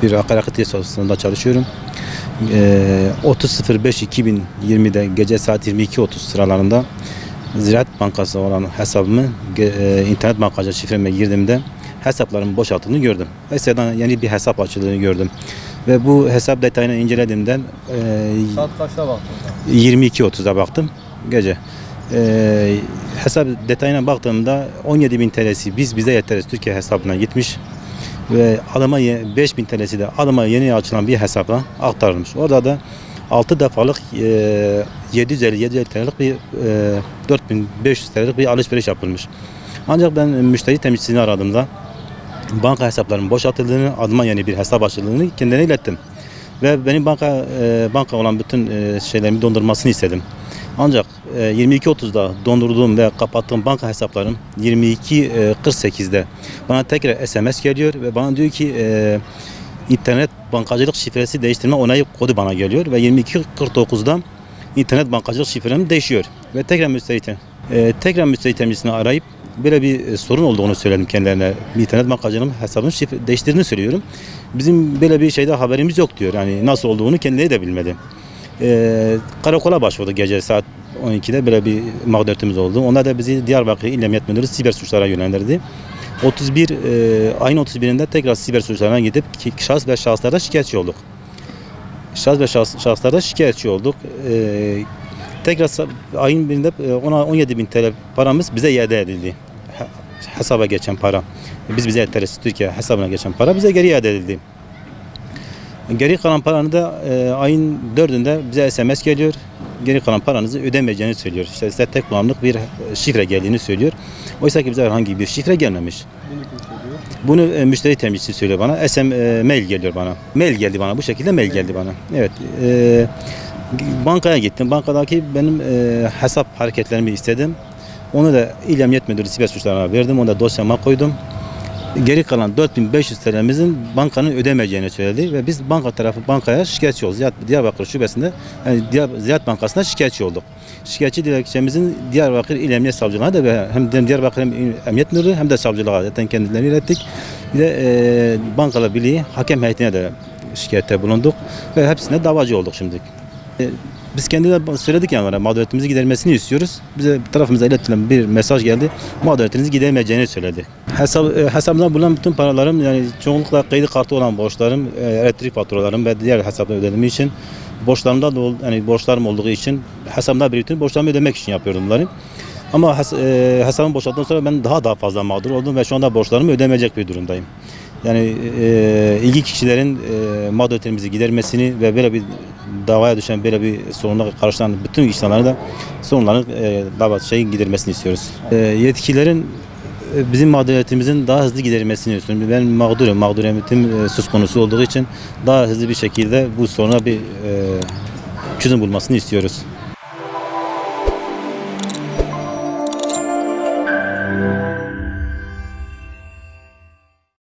bir akaryakıt tesisatında çalışıyorum. 30.05.2020'de gece saat 22.30 sıralarında Ziraat Bankası olan hesabımı internet bankacılık şifreme girdiğimde hesaplarımın boşalttığını gördüm. Eskiden yeni bir hesap açıldığını gördüm. Ve bu hesap detayını incelediğimden Saat kaçta baktın? 22.30'da baktım gece. Hesap detayına baktığımda 17.000 TL'si bize yeteriz Türkiye hesabına gitmiş ve adıma 5.000 TL'si de adıma yeni açılan bir hesapla aktarılmış. Orada da 6 defalık 750 TL'lik bir 4.500 TL'lik bir alışveriş yapılmış. Ancak ben müşteri temsilcisini aradığımda banka hesaplarının boşaltıldığını, adıma yeni bir hesap açıldığını kendilerine ilettim. Ve benim banka olan bütün şeylerimi dondurmasını istedim. Ancak 22.30'da dondurduğum ve kapattığım banka hesaplarım 22.48'de bana tekrar SMS geliyor ve bana diyor ki internet bankacılık şifresi değiştirme onayı kodu bana geliyor ve 22.49'da internet bankacılık şifrem değişiyor ve tekrar müşteri temsilcisini arayıp böyle bir sorun olduğunu söyledim kendilerine. İnternet bankacılığım hesabının şifre değiştirdiğini söylüyorum. Bizim böyle bir şeyde haberimiz yok diyor. Yani nasıl olduğunu kendileri de bilmedi. Karakola başvurdu gece saat 12'de böyle bir mağduriyetimiz oldu. Onlar da bizi Diyarbakır İl Emniyet Müdürlüğü siber suçlara yönlendirdi. Ayın 31'inde tekrar siber suçlarına gidip şahıs ve şahıslarda şikayetçi olduk. Şahıslarda şikayetçi olduk. Tekrar ayın birinde 17.000 TL paramız bize iade edildi. Hesaba geçen para. Bize yeteriz Türkiye hesabına geçen para bize geri iade edildi. Geri kalan paranı da ayın 4'ünde bize SMS geliyor. Geri kalan paranızı ödemeyeceğini söylüyor. İşte size tek kullanımlık bir şifre geldiğini söylüyor. Oysa ki bize herhangi bir şifre gelmemiş. Bunu müşteri temsilcisi söylüyor bana. Mail geliyor bana. Mail geldi bana. Bu şekilde mail geldi bana. Evet. Bankaya gittim. Bankadaki benim hesap hareketlerimi istedim. Onu da İl Emniyet Müdürlüğü siber suçlarına verdim. Onu da dosyama koydum. Geri kalan 4.500 TL'mizin bankanın ödemeyeceğini söyledi ve biz bankaya şikayetçi olduk. Diyarbakır şubesinde yani Ziraat Bankası'na şikayetçi olduk. Şikayetçi dilekçemizin Diyarbakır İl Emniyet Savcılığı'na da hem Diyarbakır Emniyet Müdürlüğü hem de savcılığa zaten kendilerini ilettik. Bir de Bankala Birliği hakem heyetine de şikayette bulunduk ve hepsine davacı olduk şimdi. Biz kendilerine söyledik yani mağduriyetimizi gidermesini istiyoruz. Bize tarafımıza iletilen bir mesaj geldi. Mağduriyetinizi gidermeyeceğini söyledi. Hesabımda bulunan bütün paralarım yani çoğunlukla kredi kartı olan borçlarım, elektrik faturalarım ve diğer hesapları ödediğim için borçlarımda da yani borçlarım olduğu için hesabımda biriktirip borçlarımı ödemek için yapıyordum bunları. Ama hesabımı boşalttıktan sonra ben daha fazla mağdur oldum ve şu anda borçlarımı ödemeyecek bir durumdayım. Yani ilgili kişilerin mağduriyetimizi gidermesini ve böyle bir davaya düşen böyle bir sorunla karşılanan bütün insanların da sorunların gidermesini istiyoruz. Yetkililerin bizim mağduriyetimizin daha hızlı giderilmesini istiyorum. Ben mağduriyetim söz konusu olduğu için daha hızlı bir şekilde bu soruna bir çözüm bulmasını istiyoruz.